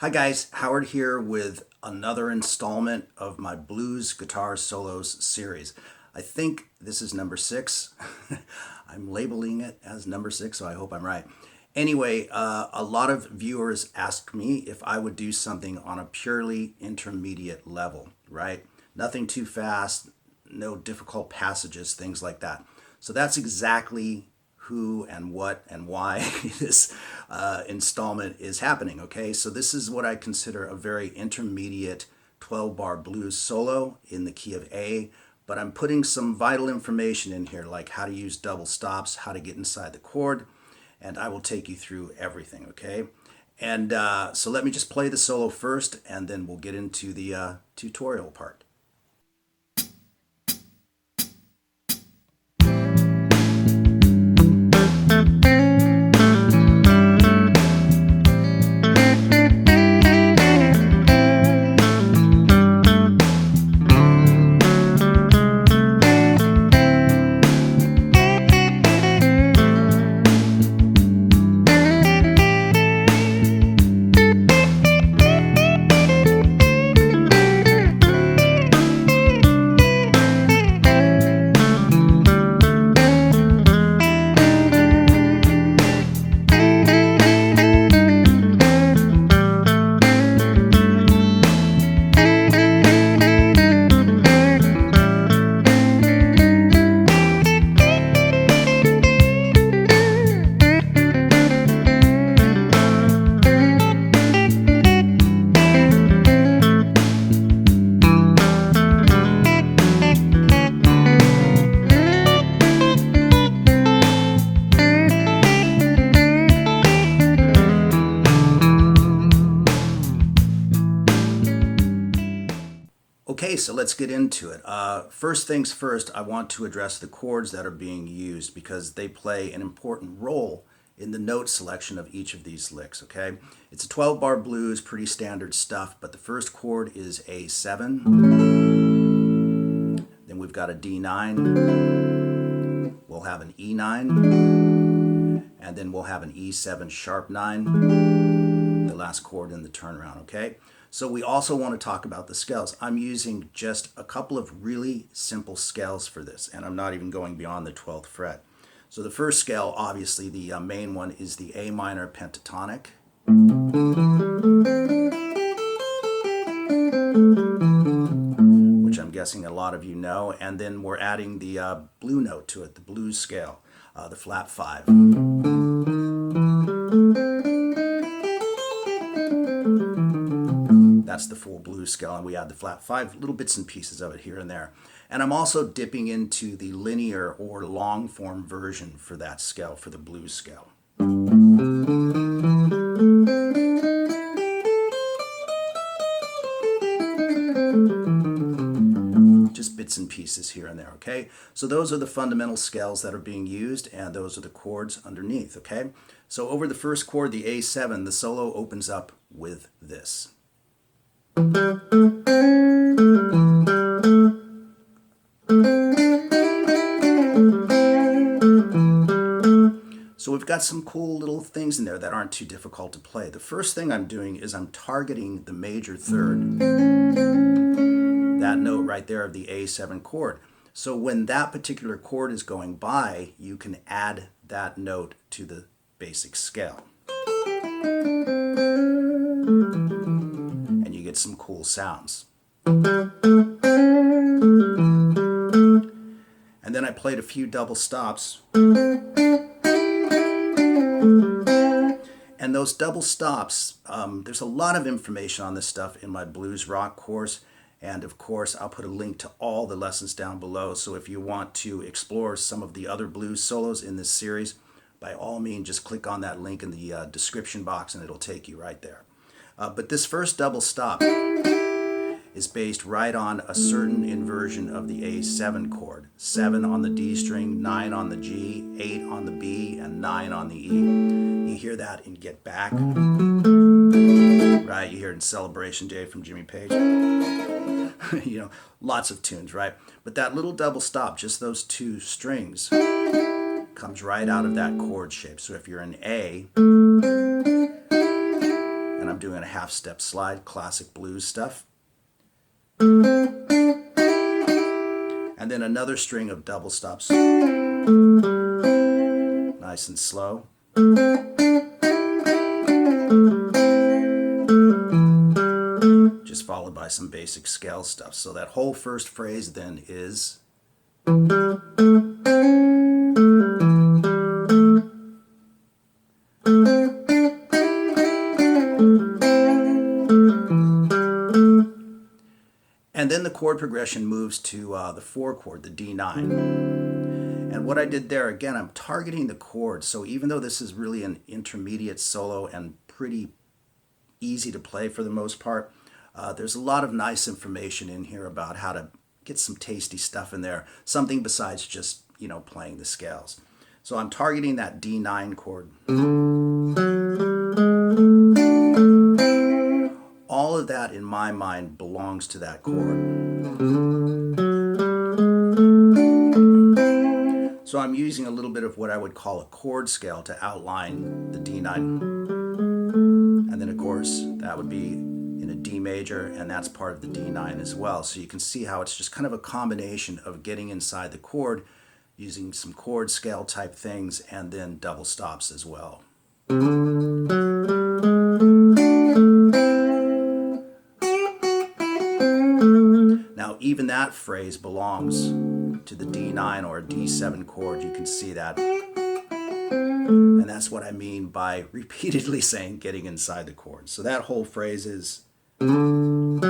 Hi guys, Howard here with another installment of my blues guitar solos series. I think this is number 6. I'm labeling it as number 6, so I hope I'm right. Anyway, a lot of viewers asked me if I would do something on a purely intermediate level, right? Nothing too fast, no difficult passages, things like that. So that's exactly who and what and why this installment is happening, okay? So this is what I consider a very intermediate 12-bar blues solo in the key of A, but I'm putting some vital information in here, like how to use double stops, how to get inside the chord, and I will take you through everything, okay? And so let me just play the solo first, and then we'll get into the tutorial part. Okay, so let's get into it. First things first, I want to address the chords that are being used because they play an important role in the note selection of each of these licks, okay? It's a 12-bar blues, pretty standard stuff, but the first chord is A7. Then we've got a D9. We'll have an E9. And then we'll have an E7 sharp 9, the last chord in the turnaround, okay? So we also want to talk about the scales. I'm using just a couple of really simple scales for this, and I'm not even going beyond the 12th fret. So the first scale, obviously the main one, is the A minor pentatonic. Which I'm guessing a lot of you know. And then we're adding the blue note to it, the blues scale, the flat 5. That's the full blues scale, and we add the flat 5, little bits and pieces of it here and there. And I'm also dipping into the linear or long form version for that scale, for the blues scale. Just bits and pieces here and there, okay? So those are the fundamental scales that are being used, and those are the chords underneath, okay? So over the first chord, the A7, the solo opens up with this. So we've got some cool little things in there that aren't too difficult to play. The first thing I'm doing is I'm targeting the major third, that note right there of the A7 chord. So when that particular chord is going by, you can add that note to the basic scale. And you get some cool sounds. And then I played a few double stops. And those double stops, there's a lot of information on this stuff in my blues rock course. And of course, I'll put a link to all the lessons down below. So if you want to explore some of the other blues solos in this series, by all means, just click on that link in the description box and it'll take you right there. But this first double stop is based right on a certain inversion of the A7 chord. 7 on the D string, 9 on the G, 8 on the B, and 9 on the E. You hear that in Get Back, right? You hear it in Celebration Day from Jimmy Page. You know, lots of tunes, right? But that little double stop, just those two strings, comes right out of that chord shape. So if you're in A, and I'm doing a half step slide, classic blues stuff. And then another string of double stops, nice and slow. Just followed by some basic scale stuff. So that whole first phrase then is and then the chord progression moves to the 4 chord, the D9. And what I did there, again, I'm targeting the chord. So even though this is really an intermediate solo and pretty easy to play for the most part, there's a lot of nice information in here about how to get some tasty stuff in there. Something besides just, playing the scales. So I'm targeting that D9 chord. All of that, in my mind, belongs to that chord. So I'm using a little bit of what I would call a chord scale to outline the D9. And then, of course, that would be in a D major, and that's part of the D9 as well. So you can see how it's just kind of a combination of getting inside the chord, using some chord scale type things, and then double stops as well. Now, even that phrase belongs to the D9 or D7 chord. You can see that. And that's what I mean by repeatedly saying getting inside the chord. So that whole phrase is. And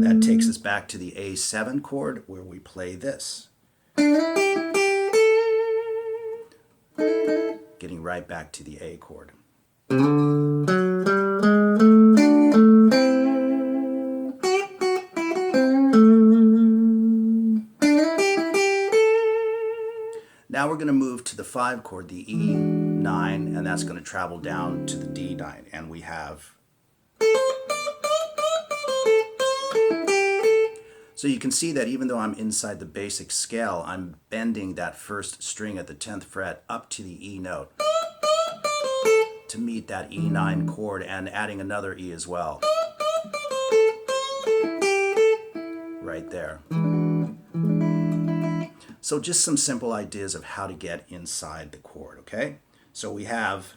that takes us back to the A7 chord where we play this. Getting right back to the A chord. Now we're going to move to the 5 chord, the E9, and that's going to travel down to the D9. And we have. So you can see that even though I'm inside the basic scale, I'm bending that first string at the 10th fret up to the E note to meet that E9 chord, and adding another E as well. Right there. So just some simple ideas of how to get inside the chord, okay? So we have.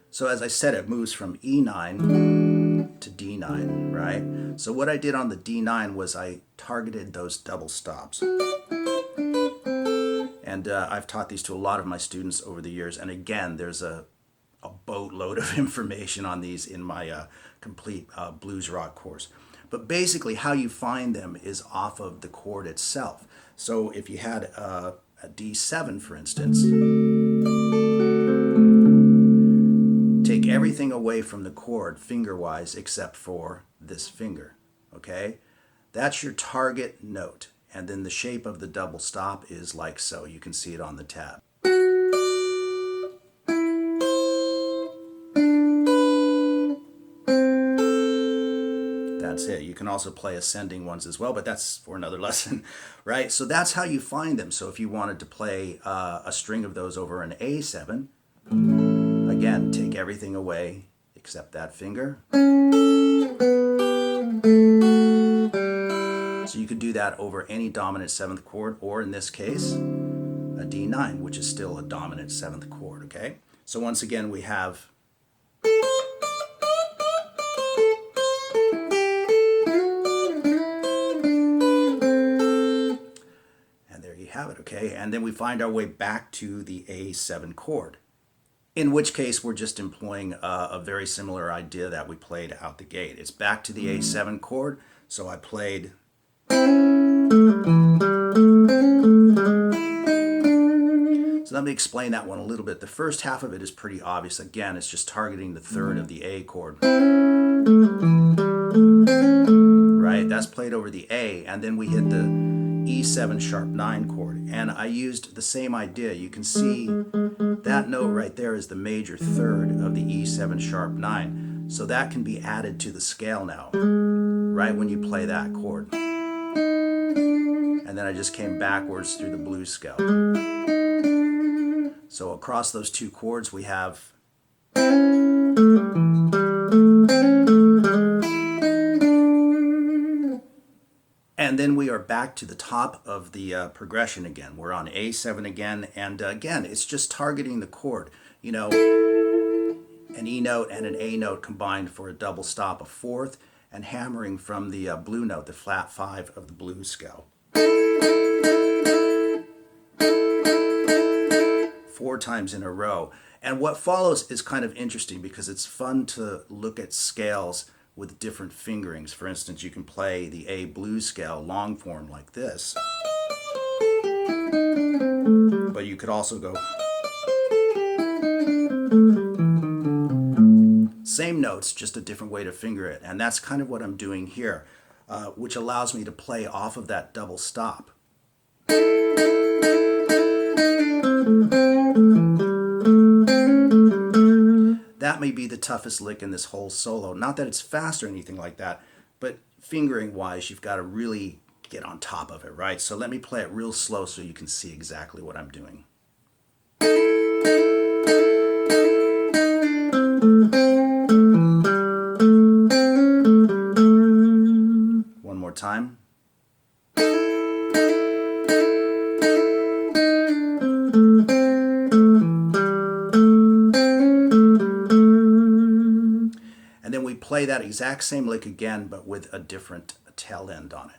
So as I said, it moves from E9 to D9, right? So what I did on the D9 was I targeted those double stops. And I've taught these to a lot of my students over the years. And again, there's a boatload of information on these in my complete blues rock course. But basically how you find them is off of the chord itself. So if you had a D7, for instance, take everything away from the chord finger-wise except for this finger, okay? That's your target note. And then the shape of the double stop is like so. You can see it on the tab. That's it. You can also play ascending ones as well, but that's for another lesson, right? So that's how you find them. So if you wanted to play a string of those over an A7, again, take everything away except that finger. So you could do that over any dominant 7th chord, or in this case, a D9, which is still a dominant 7th chord, okay? So once again, we have. And there you have it, okay? And then we find our way back to the A7 chord, in which case we're just employing a very similar idea that we played out the gate. It's back to the A7 chord, so I played. So let me explain that one a little bit. The first half of it is pretty obvious. Again, it's just targeting the 3rd of the A chord. Right? That's played over the A, and then we hit the E7 sharp 9 chord. And I used the same idea. You can see that note right there is the major 3rd of the E7 sharp 9. So that can be added to the scale now, right when you play that chord. And then I just came backwards through the blues scale. So across those two chords we have and then we are back to the top of the progression again. We're on A7 again, and again, it's just targeting the chord. You know, an E note and an A note combined for a double stop, a fourth, and hammering from the blue note, the flat 5 of the blues scale. 4 times in a row. And what follows is kind of interesting because it's fun to look at scales with different fingerings. For instance, you can play the A blues scale long form like this, but you could also go same notes, just a different way to finger it. And that's kind of what I'm doing here, which allows me to play off of that double stop. That may be the toughest lick in this whole solo. Not that it's fast or anything like that, but fingering wise, you've got to really get on top of it, right? So let me play it real slow so you can see exactly what I'm doing. One more time. And then we play that exact same lick again, but with a different tail end on it.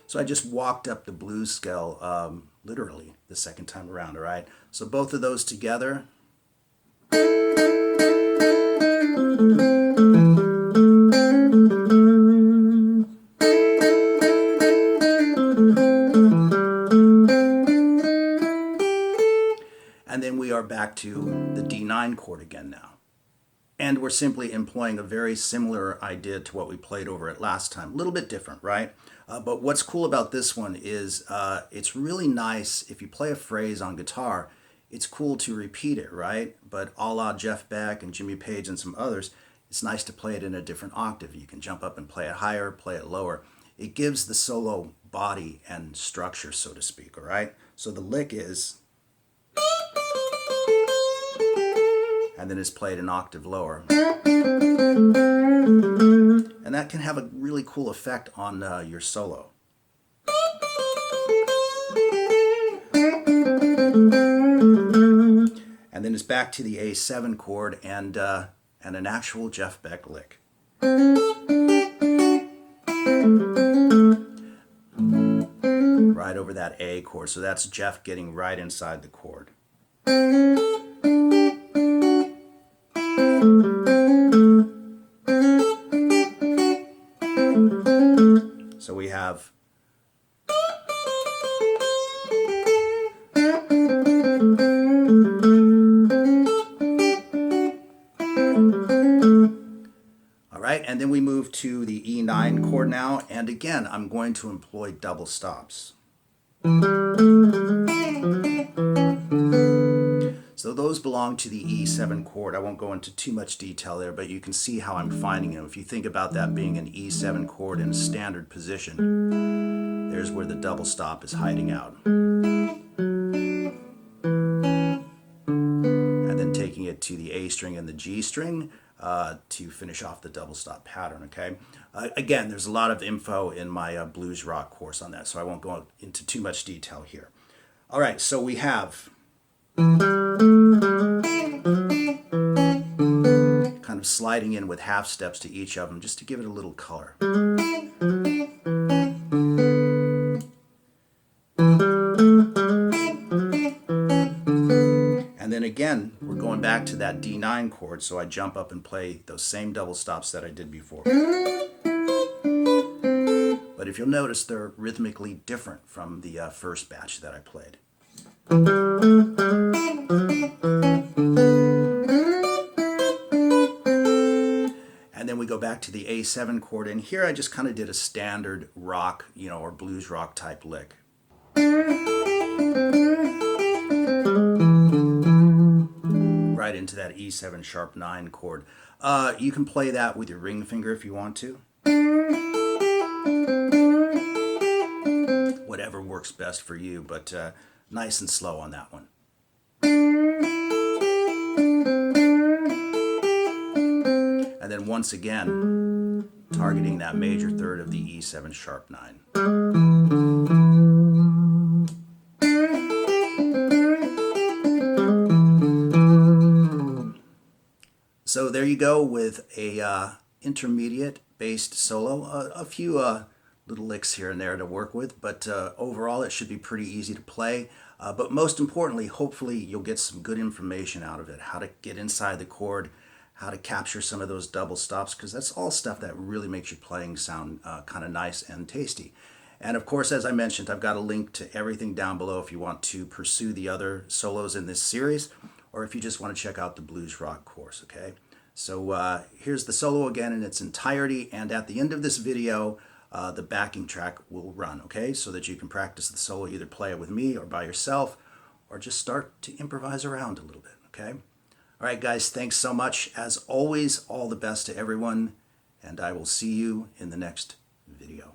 So I just walked up the blues scale literally the second time around, all right? So both of those together. And then we are back to the D9 chord again now. And we're simply employing a very similar idea to what we played over it last time. A little bit different, right? But what's cool about this one is it's really nice if you play a phrase on guitar, it's cool to repeat it, right? But a la Jeff Beck and Jimmy Page and some others, it's nice to play it in a different octave. You can jump up and play it higher, play it lower. It gives the solo body and structure, so to speak, all right? So the lick is, and then it's played an octave lower. And that can have a really cool effect on your solo. And then it's back to the A7 chord and an actual Jeff Beck lick. Right over that A chord. So that's Jeff getting right inside the chord. So we have all right, and then we move to the E9 chord now, and again I'm going to employ double stops. So those belong to the E7 chord. I won't go into too much detail there, but you can see how I'm finding them. If you think about that being an E7 chord in a standard position, there's where the double stop is hiding out. And then taking it to the A string and the G string to finish off the double stop pattern, okay? Again, there's a lot of info in my blues rock course on that, so I won't go into too much detail here. All right, so we have kind of sliding in with half steps to each of them just to give it a little color. And then again, we're going back to that D9 chord, so I jump up and play those same double stops that I did before. But if you'll notice, they're rhythmically different from the first batch that I played. And then we go back to the A7 chord, and here I just kind of did a standard rock, or blues rock type lick. And right into that E7 sharp 9 chord. You can play that with your ring finger if you want to. Whatever works best for you, but nice and slow on that one. And then once again, targeting that major third of the E7 sharp 9. So there you go with a intermediate based solo. A few little licks here and there to work with, but overall it should be pretty easy to play. But most importantly, hopefully you'll get some good information out of it, how to get inside the chord, how to capture some of those double stops, because that's all stuff that really makes your playing sound kind of nice and tasty. And of course, as I mentioned, I've got a link to everything down below if you want to pursue the other solos in this series, or if you just want to check out the blues rock course, okay? So here's the solo again in its entirety, and at the end of this video, the backing track will run, okay? So that you can practice the solo, either play it with me or by yourself, or just start to improvise around a little bit, okay? All right, guys, thanks so much. As always, all the best to everyone, and I will see you in the next video.